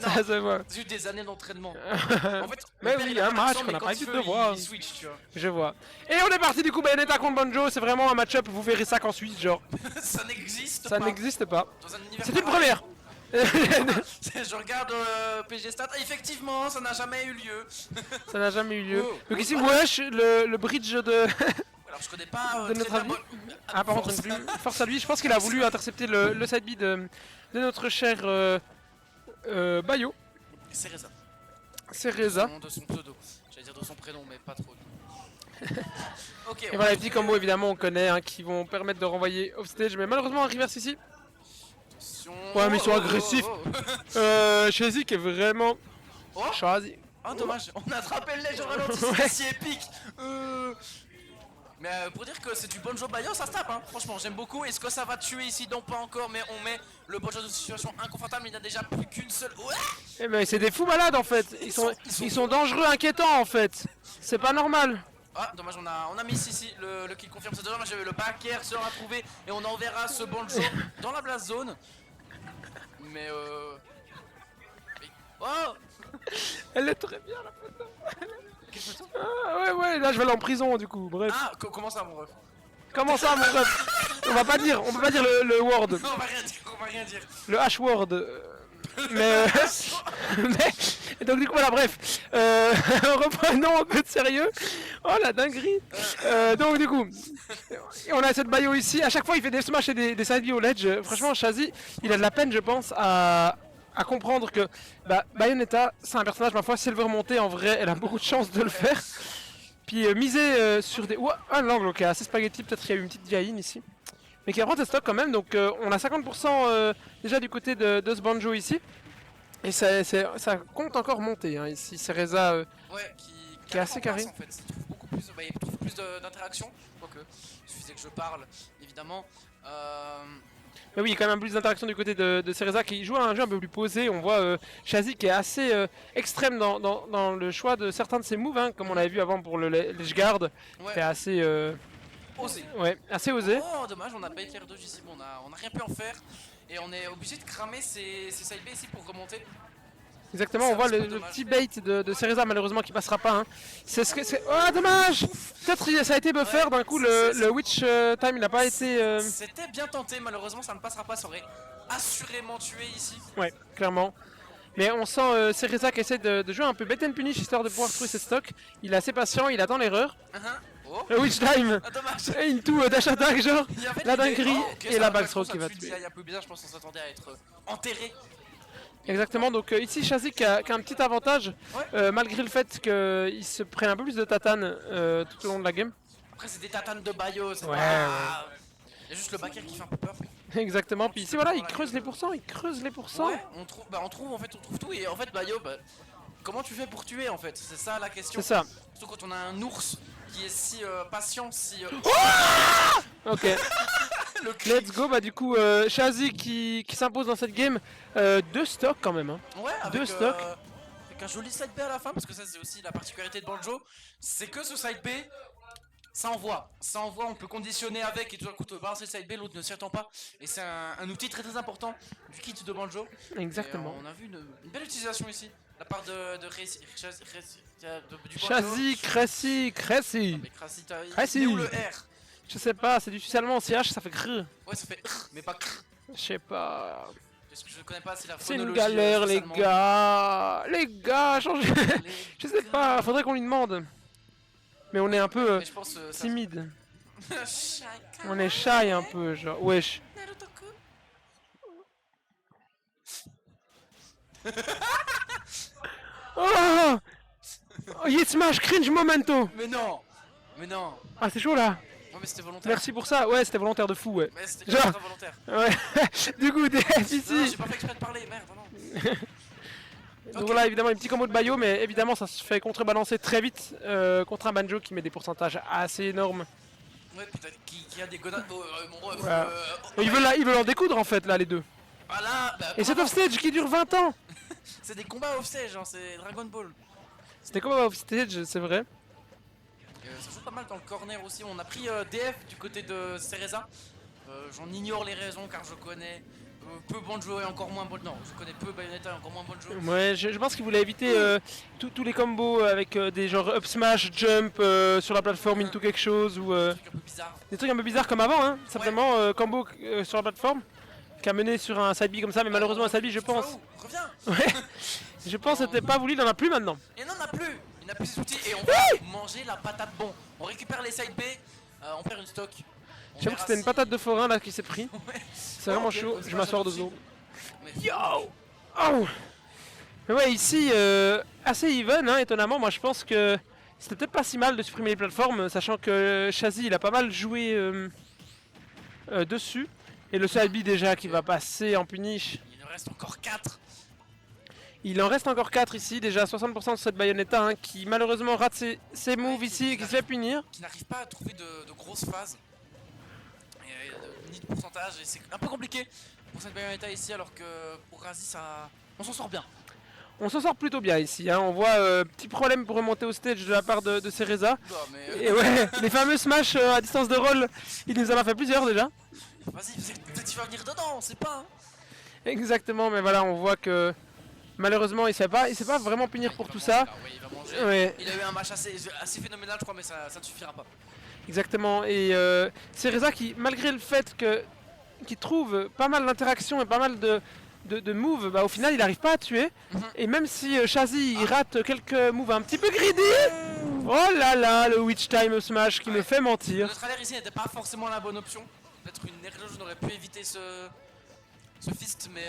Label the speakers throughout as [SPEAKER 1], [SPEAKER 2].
[SPEAKER 1] Ça
[SPEAKER 2] Non,
[SPEAKER 1] se voit.
[SPEAKER 2] j'ai eu des années d'entraînement. En fait,
[SPEAKER 1] Mais
[SPEAKER 2] mon père,
[SPEAKER 1] oui,
[SPEAKER 2] il a
[SPEAKER 1] un
[SPEAKER 2] pas
[SPEAKER 1] match
[SPEAKER 2] l'accent,
[SPEAKER 1] qu'on
[SPEAKER 2] mais
[SPEAKER 1] n'a
[SPEAKER 2] quand
[SPEAKER 1] pas
[SPEAKER 2] il
[SPEAKER 1] l'habitude
[SPEAKER 2] veut,
[SPEAKER 1] de voir.
[SPEAKER 2] il switch, tu vois.
[SPEAKER 1] Je vois. Et on est parti du coup, Bayonetta contre Banjo, c'est vraiment un match-up, vous verrez ça qu'en Suisse, genre.
[SPEAKER 2] Ça n'existe
[SPEAKER 1] Ça
[SPEAKER 2] pas.
[SPEAKER 1] n'existe pas.
[SPEAKER 2] Dans un univers
[SPEAKER 1] C'est une
[SPEAKER 2] parallèle.
[SPEAKER 1] première.
[SPEAKER 2] Je regarde PG Stats, et effectivement, ça n'a jamais eu lieu.
[SPEAKER 1] Ça n'a jamais eu lieu.
[SPEAKER 2] Oh,
[SPEAKER 1] Donc
[SPEAKER 2] oh,
[SPEAKER 1] ici,
[SPEAKER 2] voilà.
[SPEAKER 1] wesh, le bridge de,
[SPEAKER 2] Alors je connais pas
[SPEAKER 1] de
[SPEAKER 2] très
[SPEAKER 1] notre
[SPEAKER 2] bien.
[SPEAKER 1] avis.
[SPEAKER 2] Bon,
[SPEAKER 1] Ah, par contre,
[SPEAKER 2] force.
[SPEAKER 1] une force à lui. Je pense qu'il a voulu intercepter le side B de notre cher Bayo.
[SPEAKER 2] Cereza.
[SPEAKER 1] Cereza.
[SPEAKER 2] De son pseudo. J'allais dire de son prénom, mais pas trop. Ok,
[SPEAKER 1] Et voilà les petits combos évidemment on connaît hein, qui vont permettre de renvoyer offstage, mais malheureusement un reverse ici.
[SPEAKER 2] attention.
[SPEAKER 1] Ouais mais ils sont agressifs. Shazy qui est vraiment
[SPEAKER 2] Oh,
[SPEAKER 1] Shazy.
[SPEAKER 2] oh, dommage, on a attrapé le ledge au ralenti,
[SPEAKER 1] Ouais.
[SPEAKER 2] c'était si épique. Mais pour dire que c'est du Banjo Bayo, ça se tape, hein. Franchement, j'aime beaucoup. Est-ce que ça va tuer ici? Non, pas encore, mais on met le Banjo dans une situation inconfortable. Il n'a déjà plus qu'une seule. Ouais.
[SPEAKER 1] Eh ben c'est des fous malades en fait. Ils sont dangereux, inquiétants en fait. C'est pas normal.
[SPEAKER 2] Ah, dommage, on a mis ici le kill confirme. C'est dommage, j'avais le back air sera trouvé et on enverra ce Banjo dans la blast zone. Mais oh,
[SPEAKER 1] Elle est très bien la photo.
[SPEAKER 2] quelle photo?
[SPEAKER 1] Ah ouais là je vais aller en prison du coup. Bref.
[SPEAKER 2] Ah, comment ça, mon ref?
[SPEAKER 1] Comment ça mon ref? On peut pas dire le word.
[SPEAKER 2] Non, on va rien dire, on va rien dire.
[SPEAKER 1] Le H-word. Mais, mais. Et donc, du coup, voilà, bref. Reprenons un peu de sérieux. Oh la dinguerie. Donc, du coup, on a cette Bayo ici. À chaque fois, il fait des smash et des side B au ledge. Franchement, Shazy, il a de la peine, je pense, à comprendre que Bayonetta, c'est un personnage, ma foi, si elle veut remonter, en vrai, elle a beaucoup de chances de le faire. Puis miser sur des. Ouah, un angle, ok, assez spaghetti, peut-être qu'il y a eu une petite Jain ici. Mais qui reprend ses stocks quand même, donc on a 50% déjà du côté de ce Banjo ici. Et ça compte encore monter hein, ici, Cereza
[SPEAKER 2] Ouais,
[SPEAKER 1] qui est assez
[SPEAKER 2] arrive en place,
[SPEAKER 1] carré.
[SPEAKER 2] en fait. Il trouve beaucoup plus, il trouve plus d'interaction. Quoique, il suffisait que je parle, évidemment.
[SPEAKER 1] Mais oui, il y a quand même plus d'interaction du côté de Cereza qui joue à un jeu un peu plus posé. On voit Shazy qui est assez extrême dans le choix de certains de ses moves, hein, comme on l'avait vu avant pour le ledge guard.
[SPEAKER 2] Ouais,
[SPEAKER 1] Qui est assez,
[SPEAKER 2] osé.
[SPEAKER 1] ouais, assez osé.
[SPEAKER 2] Oh, dommage, on n'a pas éclair 2 ici. Bon, on a rien pu en faire. Et on est obligé de cramer ses side B ici pour remonter.
[SPEAKER 1] Exactement,
[SPEAKER 2] C'est
[SPEAKER 1] on voit
[SPEAKER 2] un petit peu
[SPEAKER 1] le
[SPEAKER 2] dommage.
[SPEAKER 1] petit bait de Cereza malheureusement qui passera pas. Hein. C'est ce que c'est. Oh dommage. Peut-être ça a été buffer
[SPEAKER 2] Ouais,
[SPEAKER 1] d'un coup
[SPEAKER 2] c'est-
[SPEAKER 1] le witch time il n'a pas été.
[SPEAKER 2] C'était bien tenté, malheureusement, ça ne passera pas. Ça aurait assurément tué ici.
[SPEAKER 1] Ouais, clairement. Mais on sent Cereza qui essaie de jouer un peu bait and punish histoire de pouvoir trouver ses stocks. Il est assez patient, il attend l'erreur.
[SPEAKER 2] Oh,
[SPEAKER 1] Le witch time.
[SPEAKER 2] ah, dommage.
[SPEAKER 1] Et into dash attack genre.
[SPEAKER 2] Et en fait,
[SPEAKER 1] La
[SPEAKER 2] l'idée-
[SPEAKER 1] dinguerie
[SPEAKER 2] oh, ok,
[SPEAKER 1] et
[SPEAKER 2] ça
[SPEAKER 1] la
[SPEAKER 2] va pas,
[SPEAKER 1] backstroke
[SPEAKER 2] je
[SPEAKER 1] qui
[SPEAKER 2] pense,
[SPEAKER 1] va
[SPEAKER 2] ça
[SPEAKER 1] tuer.
[SPEAKER 2] tue un peu bizarre, je pense qu'on s'attendait à être enterré.
[SPEAKER 1] Exactement, donc ici Shazy qui a un petit avantage,
[SPEAKER 2] Ouais.
[SPEAKER 1] malgré le fait qu'il se prenne un peu plus de tatane tout au long de la game.
[SPEAKER 2] Après, c'est des tatanes de Bayo, c'est
[SPEAKER 1] Ouais,
[SPEAKER 2] pas. Il y a juste le backer qui fait un peu peur.
[SPEAKER 1] Exactement, puis ici voilà, il creuse les pourcents, il creuse les pourcents.
[SPEAKER 2] Ouais, on trouve tout. Et en fait, Bayo, comment tu fais pour tuer en fait? C'est ça la question.
[SPEAKER 1] C'est ça.
[SPEAKER 2] Surtout quand on a un ours qui est si patient, si.
[SPEAKER 1] Ok,
[SPEAKER 2] Le cri.
[SPEAKER 1] let's go, bah du coup Shazy qui s'impose dans cette game, deux stocks quand même. Hein.
[SPEAKER 2] Ouais, avec,
[SPEAKER 1] Deux stocks.
[SPEAKER 2] avec un joli side B à la fin, parce que ça c'est aussi la particularité de Banjo, c'est que ce side B, ça envoie, on peut conditionner avec et tout d'un coup te balancer le side B, l'autre ne s'y attend pas, et c'est un outil très très important du kit de Banjo.
[SPEAKER 1] Exactement.
[SPEAKER 2] Et, on a vu une belle utilisation ici, de la part du Banjo.
[SPEAKER 1] Shazy, Cressy.
[SPEAKER 2] Mais Krassi,
[SPEAKER 1] Krassi.
[SPEAKER 2] il est où le R?
[SPEAKER 1] Je sais pas, c'est du suisse allemand, CH ça fait grrr.
[SPEAKER 2] Ouais, ça fait mais pas crrr.
[SPEAKER 1] Je sais pas.
[SPEAKER 2] Parce que je ne connais pas, c'est la
[SPEAKER 1] C'est une
[SPEAKER 2] phonologie.
[SPEAKER 1] galère les
[SPEAKER 2] suisse-allemande.
[SPEAKER 1] gars. Les gars, changez. Je sais pas, faudrait qu'on lui demande. Mais on est un peu
[SPEAKER 2] Mais je pense ça-
[SPEAKER 1] timide.
[SPEAKER 2] Chacun.
[SPEAKER 1] On est shy un peu, genre. Wesh.
[SPEAKER 2] Naruto-kun.
[SPEAKER 1] Oh, oh Yet Smash, cringe momento.
[SPEAKER 2] Mais non. Mais non.
[SPEAKER 1] Ah, c'est chaud là.
[SPEAKER 2] Ouais, mais c'était volontaire.
[SPEAKER 1] Merci pour ça. Ouais, c'était volontaire de fou, ouais.
[SPEAKER 2] Mais c'était
[SPEAKER 1] Genre-
[SPEAKER 2] pas volontaire.
[SPEAKER 1] Ouais. Du coup, DF
[SPEAKER 2] Non,
[SPEAKER 1] ici.
[SPEAKER 2] j'ai pas fait exprès de parler, merde, non.
[SPEAKER 1] Donc
[SPEAKER 2] Ok.
[SPEAKER 1] voilà, évidemment, les petits combos de Bayo, mais évidemment, ça se fait contrebalancer très vite contre un Banjo qui met des pourcentages assez énormes.
[SPEAKER 2] Ouais, putain, qui a des godasses. Oh, mon ref.
[SPEAKER 1] Voilà. Ils veulent en découdre en fait, là, les deux.
[SPEAKER 2] Voilà,
[SPEAKER 1] Et cet offstage qui dure 20 ans.
[SPEAKER 2] c'est des combats offstage, hein, c'est Dragon Ball.
[SPEAKER 1] C'était comme un offstage, c'est vrai.
[SPEAKER 2] Ça joue pas mal dans le corner aussi. On a pris DF du côté de Cereza. J'en ignore les raisons car je connais peu Banjo et encore moins Banjo. Non, je connais peu Bayonetta et encore moins Banjo.
[SPEAKER 1] Ouais, je pense qu'il voulait éviter tous les combos avec des genre up smash, jump sur la plateforme into quelque chose ou
[SPEAKER 2] Un truc un peu bizarre.
[SPEAKER 1] des trucs un peu bizarres comme avant, hein, simplement combo sur la plateforme qui a mené sur un side B comme ça, mais malheureusement un side B je
[SPEAKER 2] Tu vas
[SPEAKER 1] pense,
[SPEAKER 2] où? Reviens.
[SPEAKER 1] ouais, je pense que c'était pas voulu, il en a plus maintenant.
[SPEAKER 2] Et non, on n'a plus. Il n'a plus ses outils et on va manger la patate bon. On récupère les side B, on perd une stock. On
[SPEAKER 1] J'avoue que
[SPEAKER 2] verra
[SPEAKER 1] c'était une
[SPEAKER 2] si-
[SPEAKER 1] patate de forain là qui s'est pris,
[SPEAKER 2] Ouais.
[SPEAKER 1] c'est vraiment
[SPEAKER 2] Ok,
[SPEAKER 1] chaud,
[SPEAKER 2] c'est
[SPEAKER 1] je
[SPEAKER 2] pas
[SPEAKER 1] m'assois
[SPEAKER 2] ça
[SPEAKER 1] deux
[SPEAKER 2] aussi.
[SPEAKER 1] secondes.
[SPEAKER 2] Mais-
[SPEAKER 1] Yo oh. Mais ouais, ici, assez even, hein, étonnamment. Moi, je pense que c'était peut-être pas si mal de supprimer les plateformes, sachant que Chazy, il a pas mal joué dessus. Et le side B déjà qui va passer en punish.
[SPEAKER 2] Il nous reste encore 4.
[SPEAKER 1] Il en reste encore 4 ici, déjà 60% de cette Bayonetta hein, qui malheureusement rate ses moves ici et qui se fait punir.
[SPEAKER 2] Qui n'arrivent pas à trouver de grosses phases. Ni de pourcentage. Et c'est un peu compliqué pour cette Bayonetta ici, alors que pour Razi, ça. On s'en sort bien.
[SPEAKER 1] On s'en sort plutôt bien ici, hein. On voit petit problème pour remonter au stage de la part de Cereza.
[SPEAKER 2] Oula, mais,
[SPEAKER 1] Et ouais, les fameux smash à distance de roll, il nous en a fait plusieurs déjà.
[SPEAKER 2] Vas-y, peut-être qu'il va venir dedans, on sait pas. Hein.
[SPEAKER 1] Exactement, mais voilà, on voit que malheureusement il sait pas vraiment punir pour tout ça.
[SPEAKER 2] Ouais, il va manger.
[SPEAKER 1] Ouais,
[SPEAKER 2] Il a eu un match assez phénoménal, je crois, mais ça ne suffira pas.
[SPEAKER 1] exactement. Et Cereza qui, malgré le fait qu'il trouve pas mal d'interactions et pas mal de moves, bah, au final il n'arrive pas à tuer.
[SPEAKER 2] Mhm.
[SPEAKER 1] Et même si Chazy il rate quelques moves un petit peu greedy, oh là là, le Witch Time Smash qui me fait mentir.
[SPEAKER 2] Notre alerte ici n'était pas forcément la bonne option. Peut-être une Nerloge aurait pu éviter ce fist, mais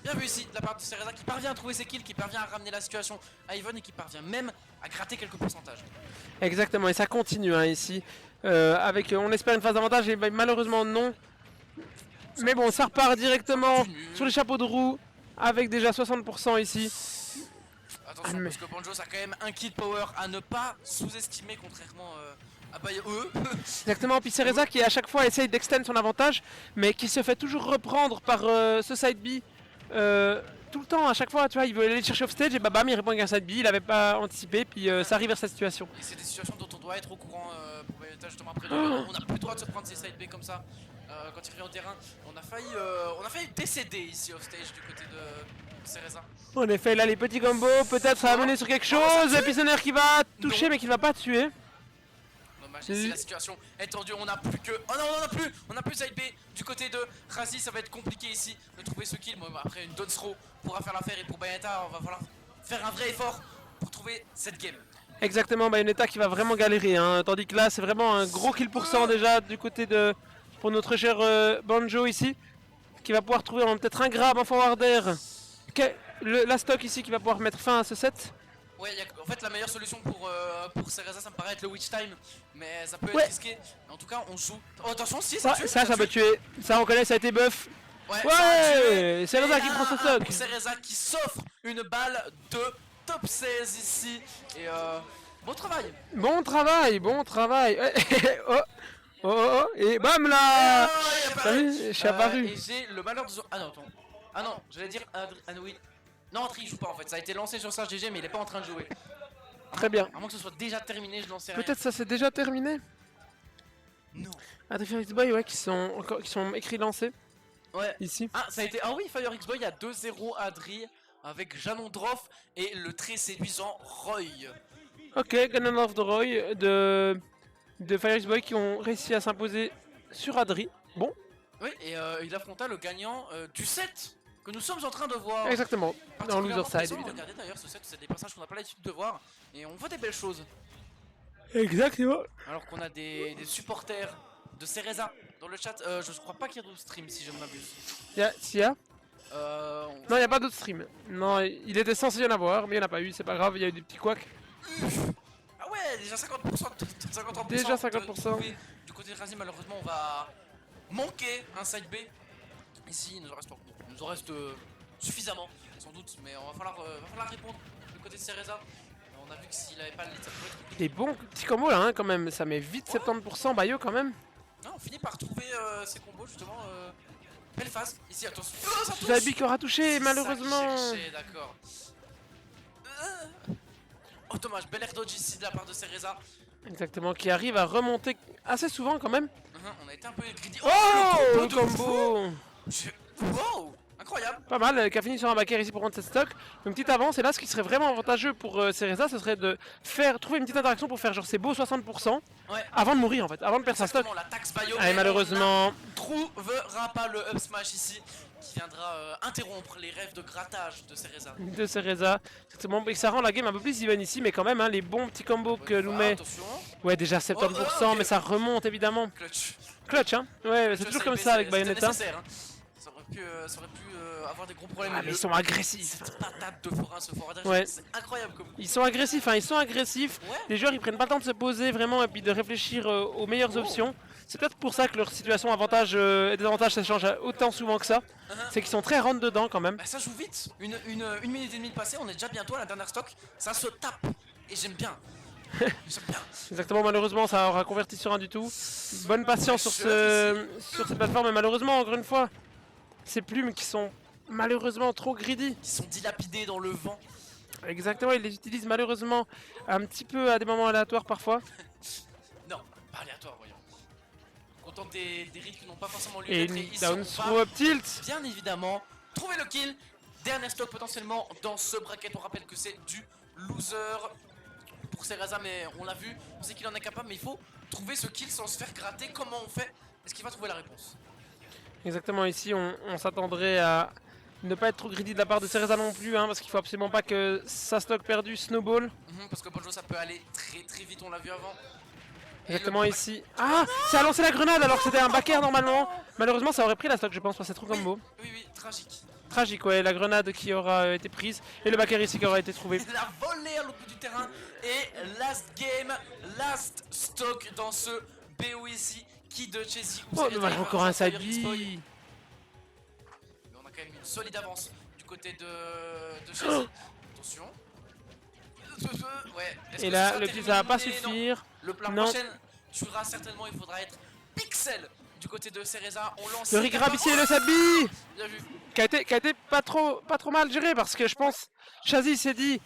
[SPEAKER 2] bien vu ici de la part de Cereza qui parvient à trouver ses kills, qui parvient à ramener la situation à Yvonne et qui parvient même à gratter quelques pourcentages.
[SPEAKER 1] Exactement, et ça continue hein, ici. Avec, on espère une phase d'avantage et bah, malheureusement non. Mais bon, ça repart directement sur les chapeaux de roue avec déjà 60% ici.
[SPEAKER 2] Attention,
[SPEAKER 1] mais-
[SPEAKER 2] parce que Banjo a quand même un kill power à ne pas sous-estimer, contrairement à eux.
[SPEAKER 1] Exactement, puis Cereza qui à chaque fois essaye d'extendre son avantage, mais qui se fait toujours reprendre par ce side B. Tout le temps, à chaque fois, tu vois, il veut aller chercher offstage et bah bam, il répond avec un side B, il avait pas anticipé, puis ça arrive vers cette situation.
[SPEAKER 2] Et c'est des situations dont on doit être au courant pour Bayonetta justement après. On n'a plus le droit de se prendre ces side B comme ça quand il revient au terrain. On a failli décéder ici offstage du côté de Cereza.
[SPEAKER 1] En effet, là les petits combos, peut-être ça va mener sur quelque chose, et puis Sonner qui va toucher mais qui ne va pas tuer.
[SPEAKER 2] Dommage, ici la situation est tendue, on n'a plus que... Oh non, on n'a plus side B du côté de Razi, ça va être compliqué ici de trouver ce kill. Bon, après une Dodge Throw pourra faire l'affaire et pour Bayonetta, on va falloir faire un vrai effort pour trouver cette game.
[SPEAKER 1] Exactement, Bayonetta qui va vraiment galérer, hein, tandis que là c'est vraiment un gros kill pourcent déjà du côté de... pour notre cher Banjo ici, qui va pouvoir trouver peut-être un grab en forward air. La stock ici qui va pouvoir mettre fin à ce set.
[SPEAKER 2] Ouais, en fait la meilleure solution pour Cereza ça me paraît être le Witch Time, mais ça peut être
[SPEAKER 1] Ouais.
[SPEAKER 2] risqué. Mais en tout cas on joue. Oh attention, si
[SPEAKER 1] Ça,
[SPEAKER 2] ça tue,
[SPEAKER 1] ça peut
[SPEAKER 2] tue.
[SPEAKER 1] tuer, ça on connaît, ça a été buff.
[SPEAKER 2] Ouais,
[SPEAKER 1] Ouais, Cereza qui prend son stock.
[SPEAKER 2] Cereza qui s'offre une balle de top 16 ici. Et bon travail.
[SPEAKER 1] Bon travail, bon travail. Oh, oh, oh, oh, et bam là. T'as vu, je suis apparu.
[SPEAKER 2] Et j'ai le malheur de... Ah non, attends. Ah non, j'allais dire... Ah oui. Non, Adri il joue pas en fait. Ça a été lancé sur Sage GG mais il est pas en train de jouer.
[SPEAKER 1] Très bien.
[SPEAKER 2] À moins que ce soit déjà terminé, je n'en sais rien.
[SPEAKER 1] Peut-être ça s'est déjà terminé.
[SPEAKER 2] Non.
[SPEAKER 1] Adrien X-Boy, ouais, qui sont écrits lancés
[SPEAKER 2] Ouais.
[SPEAKER 1] ici.
[SPEAKER 2] Ah, ça a été... Ah oui, Fire X-Boy, il y a 2-0 Adri avec Janon Droff et le très séduisant Roy.
[SPEAKER 1] Ok, Ganon of the Roy de Fire X-Boy qui ont réussi à s'imposer sur Adri. Bon,
[SPEAKER 2] Oui, et il affronta le gagnant du set que nous sommes en train de voir.
[SPEAKER 1] exactement. Dans loser
[SPEAKER 2] Particulièrement
[SPEAKER 1] side,
[SPEAKER 2] plaisant.
[SPEAKER 1] évidemment.
[SPEAKER 2] Regardez d'ailleurs ce set, c'est des passages qu'on n'a pas l'habitude de voir et on voit des belles choses.
[SPEAKER 1] Exactement.
[SPEAKER 2] Alors qu'on a des supporters de Cereza dans le chat. Je crois pas qu'il y a d'autres streams si je ne m'abuse.
[SPEAKER 1] S'il y a
[SPEAKER 2] On-
[SPEAKER 1] Non, il n'y a pas d'autres streams. Non, il était censé y en avoir, mais il n'y en a pas eu, c'est pas grave, il y a eu des petits couacs.
[SPEAKER 2] Ah ouais, déjà 50%, 53%.
[SPEAKER 1] Déjà
[SPEAKER 2] de
[SPEAKER 1] 50%.
[SPEAKER 2] trouver. Du côté de Razi, malheureusement, on va manquer un side B. Ici, il nous en reste suffisamment, sans doute, mais on va falloir répondre du côté de Cereza. On a vu que s'il avait pas le lead, ça pouvait être compliqué.
[SPEAKER 1] Des bons petits combos là, hein, quand même. Ça met vite 70% Bayo quand même.
[SPEAKER 2] Non, on finit par trouver ces combos justement. Belle phase. Ici, attention. Ça touche.
[SPEAKER 1] Zabi qui aura touché,
[SPEAKER 2] C'est
[SPEAKER 1] malheureusement.
[SPEAKER 2] ça que je cherchais, d'accord. Oh dommage, bel air dodge ici de la part de Cereza.
[SPEAKER 1] Exactement, qui arrive à remonter assez souvent quand même.
[SPEAKER 2] On a été un peu greedy.
[SPEAKER 1] Oh,
[SPEAKER 2] le
[SPEAKER 1] le
[SPEAKER 2] combo de fou.
[SPEAKER 1] combo.
[SPEAKER 2] Wow, incroyable.
[SPEAKER 1] Pas mal, qui a fini sur un backer ici pour prendre cette stock. Une petite avance, et là ce qui serait vraiment avantageux pour Cereza, ce serait de trouver une petite interaction pour faire genre ses beaux 60%
[SPEAKER 2] Ouais.
[SPEAKER 1] avant de mourir en fait, avant de perdre sa stock.
[SPEAKER 2] Exactement, la taxe bio.
[SPEAKER 1] Allez, malheureusement,
[SPEAKER 2] Trouvera pas le up smash ici qui viendra interrompre les rêves de grattage de Cereza.
[SPEAKER 1] de Cereza. Exactement, et ça rend la game un peu plus even ici, mais quand même, hein, les bons petits combos que nous met.
[SPEAKER 2] Attention.
[SPEAKER 1] Ouais, déjà 70%,
[SPEAKER 2] ok.
[SPEAKER 1] mais ça remonte évidemment.
[SPEAKER 2] Clutch.
[SPEAKER 1] Clutch, hein. Ouais, c'est toujours comme ça avec Bayonetta.
[SPEAKER 2] Nécessaire, hein. Ça aurait pu avoir des gros problèmes.
[SPEAKER 1] Ah, mais ils sont agressifs.
[SPEAKER 2] Cette patate de forain, ce foradage,
[SPEAKER 1] Ouais.
[SPEAKER 2] c'est incroyable comme coup.
[SPEAKER 1] Ils sont agressifs, hein, ils sont agressifs.
[SPEAKER 2] Ouais.
[SPEAKER 1] Les joueurs ils prennent pas le temps de se poser vraiment et puis de réfléchir aux meilleures options. C'est peut-être pour ça que leur situation avantage et désavantage ça change autant souvent que ça. C'est qu'ils sont très rentre dedans quand même.
[SPEAKER 2] Bah ça joue vite. Une minute et demie de passée, on est déjà bientôt à la dernière stock. Ça se tape. Et j'aime bien. J'aime bien.
[SPEAKER 1] Exactement, malheureusement ça aura converti sur un du tout. Bonne patience sur cette plateforme, mais malheureusement encore une fois, ces plumes qui sont malheureusement trop greedy.
[SPEAKER 2] Ils sont dilapidés dans le vent.
[SPEAKER 1] Exactement, ils les utilisent malheureusement un petit peu à des moments aléatoires parfois.
[SPEAKER 2] Non, pas aléatoire, voyons. Content des rites qui n'ont pas forcément lieu
[SPEAKER 1] Et
[SPEAKER 2] d'être.
[SPEAKER 1] une
[SPEAKER 2] Ici,
[SPEAKER 1] down
[SPEAKER 2] on
[SPEAKER 1] throw
[SPEAKER 2] va
[SPEAKER 1] up tilt.
[SPEAKER 2] bien évidemment trouver le kill. Dernier stock potentiellement dans ce bracket. On rappelle que c'est du loser pour Cereza, mais on l'a vu. On sait qu'il en est capable, mais il faut trouver ce kill sans se faire gratter. Comment on fait? Est-ce qu'il va trouver la réponse?
[SPEAKER 1] Exactement, ici on s'attendrait à ne pas être trop greedy de la part de Cereza non plus, hein, parce qu'il faut absolument pas que sa stock perdue snowball.
[SPEAKER 2] Parce que Bonjo, ça peut aller très vite, on l'a vu avant.
[SPEAKER 1] Exactement ici. Ah, ça a lancé la grenade alors que c'était un backer normalement. Malheureusement ça aurait pris la stock je pense parce que c'est trop combo.
[SPEAKER 2] Oui, tragique.
[SPEAKER 1] Tragique, ouais, la grenade qui aura été prise et le backer ici qui aura été trouvé.
[SPEAKER 2] Il a volé à l'autre bout du terrain. Et last game, last stock dans ce BO ici. Qui de Chessy ou
[SPEAKER 1] Oh,
[SPEAKER 2] Cereza,
[SPEAKER 1] mais voilà,
[SPEAKER 2] il va
[SPEAKER 1] encore un
[SPEAKER 2] faire
[SPEAKER 1] side
[SPEAKER 2] Fire X-Boy.
[SPEAKER 1] B.
[SPEAKER 2] Mais on a quand même une solide avance du côté de Chessy. Attention. Ouais. Est-ce
[SPEAKER 1] Et
[SPEAKER 2] que
[SPEAKER 1] là,
[SPEAKER 2] ça
[SPEAKER 1] le
[SPEAKER 2] termine?
[SPEAKER 1] petit ça va pas
[SPEAKER 2] Non.
[SPEAKER 1] suffire.
[SPEAKER 2] La
[SPEAKER 1] Non.
[SPEAKER 2] prochaine jouera certainement, il faudra être Pixel du côté de Cereza. On lance
[SPEAKER 1] Le regrab ici et le sabi
[SPEAKER 2] Bien vu.
[SPEAKER 1] qui a été pas trop mal géré parce que je pense Chazy s'est dit